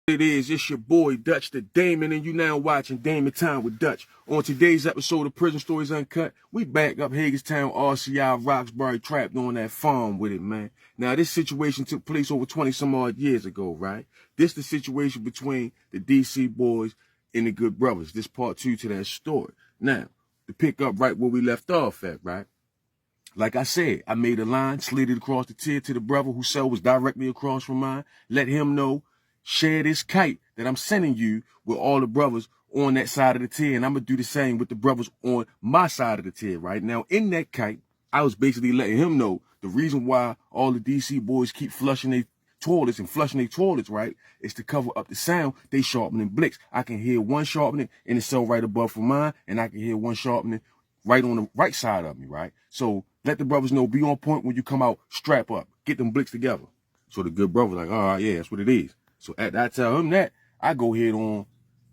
It is, it's your boy Dutch the Damon, and you now watching Damon Time with Dutch. On today's episode of Prison Stories Uncut, we back up Hagerstown, RCI, Roxbury, trapped on that farm with it, man. Now, this situation took place over 20 some odd years ago, right? This the situation between the DC boys and the Good Brothers. This part 2 to that story. Now, to pick up right where we left off at, right? Like I said, I made a line, slid it across the tier to the brother whose cell was directly across from mine, let him know, share this kite that I'm sending you with all the brothers on that side of the tier, and I'm going to do the same with the brothers on my side of the tier, right? Now, in that kite, I was basically letting him know the reason why all the DC boys keep flushing their toilets and flushing their toilets, right, is to cover up the sound. They sharpening blicks. I can hear one sharpening in the cell right above from mine, and I can hear one sharpening right on the right side of me, right? So let the brothers know, be on point when you come out, strap up, get them blicks together. So the good brother like, all right, yeah, that's what it is. So after I tell him that, I go head on,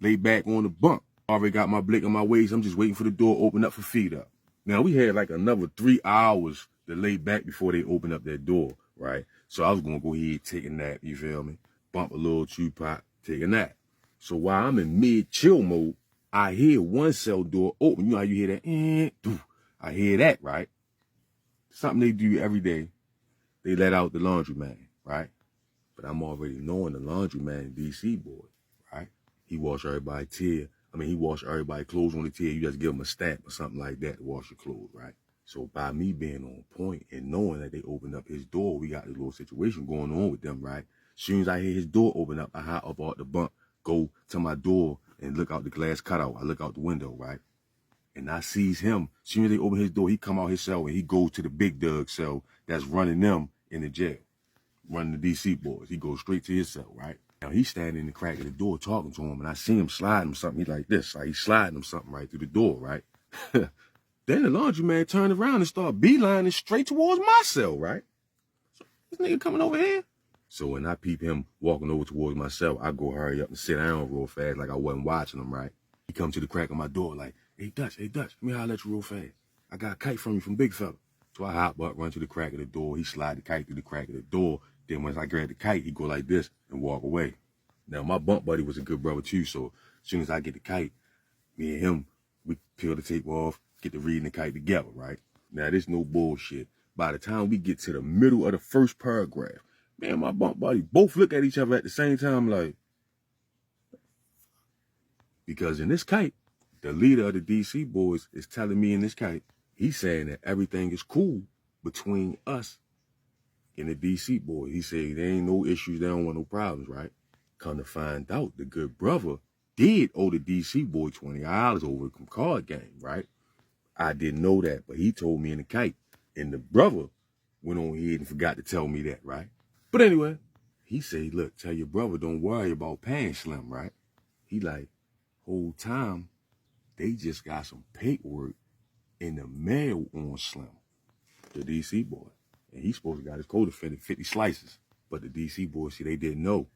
lay back on the bunk. Already got my blick on my waist. I'm just waiting for the door to open up for feed up. Now, we had like another 3 hours to lay back before they open up that door, right? So I was going to go ahead, take a nap, you feel me? Bump a little chew pot, take a nap. So while I'm in mid-chill mode, I hear one cell door open. You know how you hear that? I hear that, right? Something they do every day. They let out the laundryman, right? But I'm already knowing the laundryman, DC boy, right? He wash everybody's tier. He wash everybody's clothes on the tier. You just give him a stamp or something like that to wash your clothes, right? So by me being on point and knowing that they opened up his door, we got this little situation going on with them, right? As soon as I hear his door open up, I hop up out the bunk, go to my door and look out the glass cutout. I look out the window, right? And I sees him. As soon as they open his door, he come out his cell and he goes to the big Doug cell that's running them in the jail. Running the DC boys. He goes straight to his cell, right? Now he's standing in the crack of the door talking to him, and I see him sliding him something. He's like this, like he's sliding him something right through the door, right? Then the laundryman turned around and started beelining straight towards my cell, right? So this nigga coming over here. So when I peep him walking over towards my cell, I go hurry up and sit down real fast like I wasn't watching him, right? He comes to the crack of my door like, hey Dutch, let me holler at you real fast. I got a kite from you from Big Fella. So I hop up, run to the crack of the door. He slide the kite through the crack of the door. Then once I grab the kite, he go like this and walk away. Now, my bunk buddy was a good brother too, so as soon as I get the kite, me and him, we peel the tape off, get to reading the kite together, right? Now, this no bullshit. By the time we get to the middle of the first paragraph, me and my bunk buddy both look at each other at the same time like, because in this kite, the leader of the DC boys is telling me in this kite, he's saying that everything is cool between us and the DC boy. He said there ain't no issues, they don't want no problems, right? Come to find out, the good brother did owe the DC boy $20 over a card game, right? I didn't know that, but he told me in the kite. And the brother went on ahead and forgot to tell me that, right? But anyway, he said, look, tell your brother don't worry about paying Slim, right? He like, whole time, they just got some paperwork in the mail on Slim, the DC boy. And he's supposed to got his co-defendant 50 slices. But the DC boys, see, they didn't know.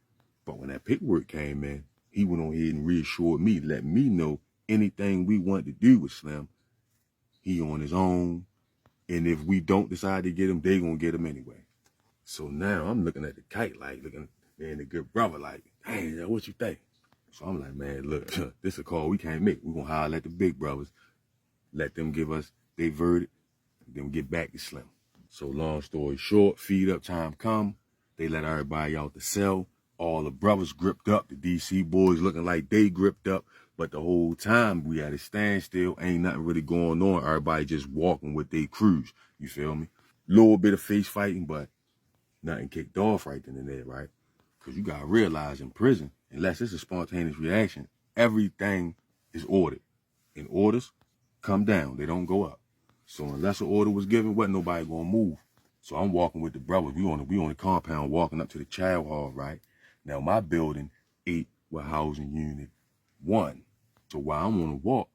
But when that paperwork came in, he went on ahead and reassured me, let me know anything we want to do with Slim, he on his own. And if we don't decide to get him, they gonna get him anyway. So now I'm looking at the kite, like looking at the good brother, like, hey, what you think? So I'm like, man, look, this is a call we can't make. We're gonna holler at the big brothers, let them give us their verdict, and then get back to Slim. So long story short, feed up time come. They let everybody out the cell. All the brothers gripped up. The DC boys looking like they gripped up. But the whole time we at a standstill. Ain't nothing really going on. Everybody just walking with their crews. You feel me? Little bit of face fighting, but nothing kicked off right then and there, right? Because you got to realize in prison, unless it's a spontaneous reaction, everything is ordered. And orders come down. They don't go up. So unless an order was given, wasn't nobody gonna move. So I'm walking with the brothers. We on the compound walking up to the child hall, right? Now my building 8 with housing unit 1. So while I'm on the walk,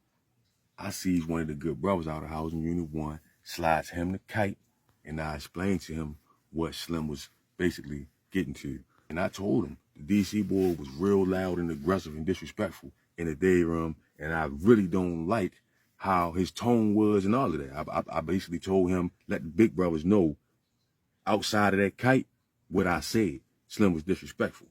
I sees one of the good brothers out of housing unit 1, slides him the kite, and I explained to him what Slim was basically getting to. And I told him the DC boy was real loud and aggressive and disrespectful in the day room, and I really don't like how his tone was and all of that. I basically told him, let the big brothers know outside of that kite what I said. Slim was disrespectful.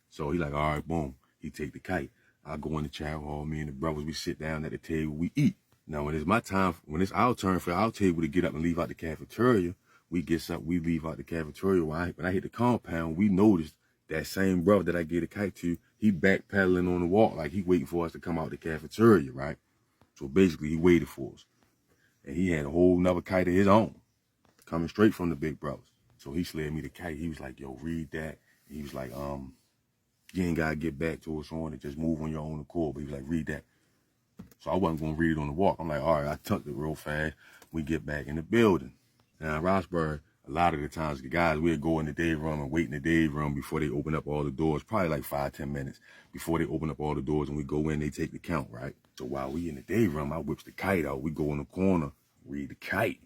So he like, all right, boom. He take the kite. I go in the chow hall. Me and the brothers, we sit down at the table. We eat. Now, when it's my time, when it's our turn for our table to get up and leave out the cafeteria, we get up, we leave out the cafeteria. When I hit the compound, we noticed that same brother that I gave the kite to, he backpedaling on the walk like he waiting for us to come out the cafeteria, right? So basically, he waited for us. And he had a whole nother kite of his own, coming straight from the big brothers. So he slid me the kite. He was like, yo, read that. And he was like, you ain't got to get back to us on it. Just move on your own accord. But he was like, read that. So I wasn't going to read it on the walk. I'm like, all right, I tucked it real fast. We get back in the building. Now, in Roxbury, a lot of the times, the guys, we'd go in the day room and wait in the day room before they open up all the doors, probably like 5-10 minutes before they open up all the doors, and we go in, they take the count, right? So while we in the day room, I whips the kite out. We go in the corner, read the kite.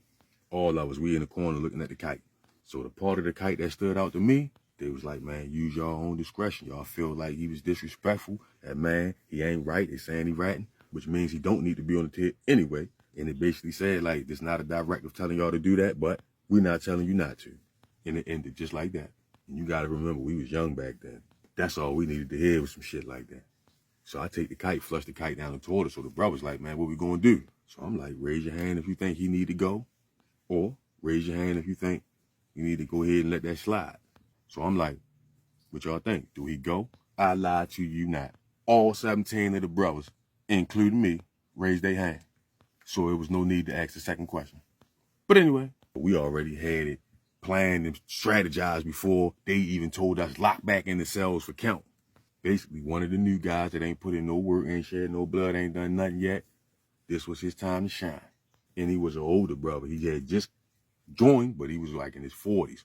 All of us, we in the corner looking at the kite. So the part of the kite that stood out to me, they was like, man, use your own discretion. Y'all feel like he was disrespectful. That man, he ain't right. They saying he ratting, which means he don't need to be on the tip anyway. And it basically said, like, it's not a directive telling y'all to do that, but we're not telling you not to. And it ended just like that. And you got to remember, we was young back then. That's all we needed to hear was some shit like that. So I take the kite, flush the kite down the toilet. So the brother's like, man, what we going to do? So I'm like, raise your hand if you think he need to go. Or raise your hand if you think you need to go ahead and let that slide. So I'm like, what y'all think? Do he go? I lied to you not. All 17 of the brothers, including me, raised their hand. So it was no need to ask the second question. But anyway, we already had it planned and strategized before they even told us lock back in the cells for count. Basically, one of the new guys that ain't put in no work, ain't shed no blood, ain't done nothing yet, this was his time to shine. And he was an older brother. He had just joined, but he was like in his 40s.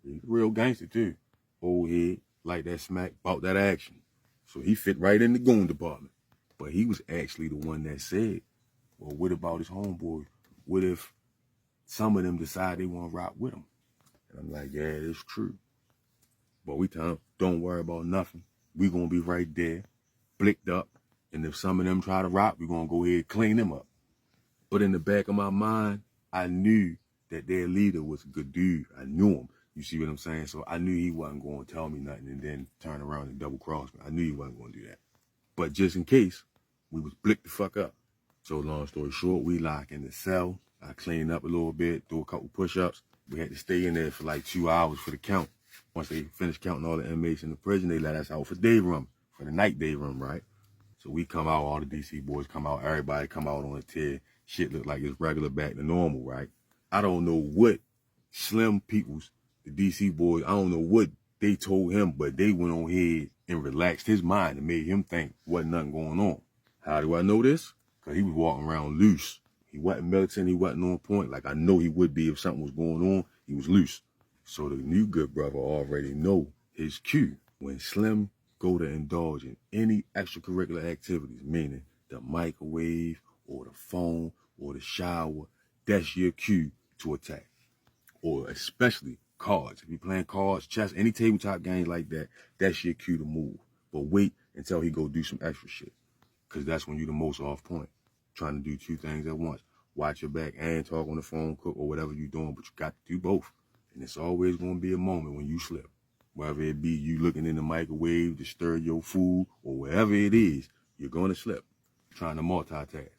He's a real gangster too. Old head, like that smack, about that action. So he fit right in the goon department. But he was actually the one that said, well, what about his homeboy? What if some of them decide they want to rock with him? And I'm like, yeah, it's true. But we tell them, don't worry about nothing. We going to be right there, blicked up. And if some of them try to rock, we're going to go ahead and clean them up. But in the back of my mind, I knew that their leader was a good dude. I knew him. You see what I'm saying? So I knew he wasn't going to tell me nothing and then turn around and double cross me. I knew he wasn't going to do that. But just in case, we was blicked the fuck up. So long story short, we lock in the cell. I cleaned up a little bit, do a couple push-ups. We had to stay in there for like 2 hours for the count. Once they finished counting all the inmates in the prison, they let us out for day room, for the night day room, right? So we come out, all the DC boys come out, everybody come out on a tier. Shit look like it's regular back to normal, right? I don't know what Slim Peoples, the DC boys, I don't know what they told him, but they went on ahead and relaxed his mind and made him think wasn't nothing going on. How do I know this? Because he was walking around loose. He wasn't militant, he wasn't on point. Like I know he would be if something was going on, he was loose. So the new good brother already know his cue. When Slim go to indulge in any extracurricular activities, meaning the microwave or the phone or the shower, that's your cue to attack. Or especially cards. If you're playing cards, chess, any tabletop games like that, that's your cue to move. But wait until he go do some extra shit. Because that's when you're the most off point. Trying to do two things at once. Watch your back and talk on the phone, cook, or whatever you're doing, but you got to do both. And it's always going to be a moment when you slip. Whether it be you looking in the microwave to stir your food, or wherever it is, you're going to slip. Trying to multitask.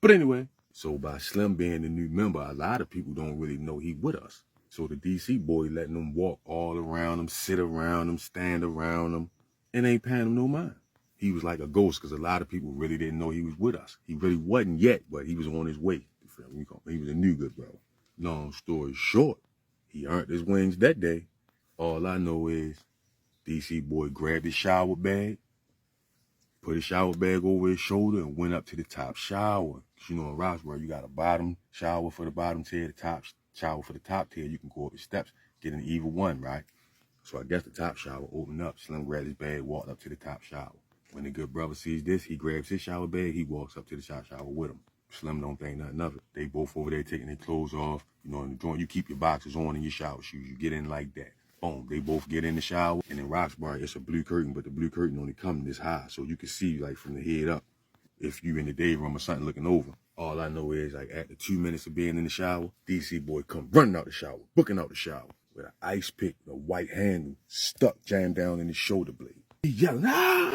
But anyway, so by Slim being the new member, a lot of people don't really know he with us. So the DC boy letting them walk all around him, sit around him, stand around him, and ain't paying him no mind. He was like a ghost because a lot of people really didn't know he was with us. He really wasn't yet, but he was on his way. He was a new good bro. Long story short, he earned his wings that day. All I know is DC boy grabbed his shower bag, put his shower bag over his shoulder, and went up to the top shower. Cause you know in Roxbury, you got a bottom shower for the bottom tier, the top shower for the top tier. You can go up the steps, get in either one, right? So I guess the top shower opened up. Slim grabbed his bag, walked up to the top shower. When the good brother sees this, he grabs his shower bag, he walks up to the top shower with him. Slim don't think nothing of it. They both over there taking their clothes off. You know, in the joint, you keep your boxers on and your shower shoes. You get in like that. Boom, they both get in the shower. And in Roxbury, it's a blue curtain, but the blue curtain only comes this high. So you can see like from the head up. If you in the day room or something looking over. All I know is like after 2 minutes of being in the shower, DC boy come running out the shower, booking out the shower with an ice pick, a white handle, stuck jammed down in his shoulder blade. He yelling, ah!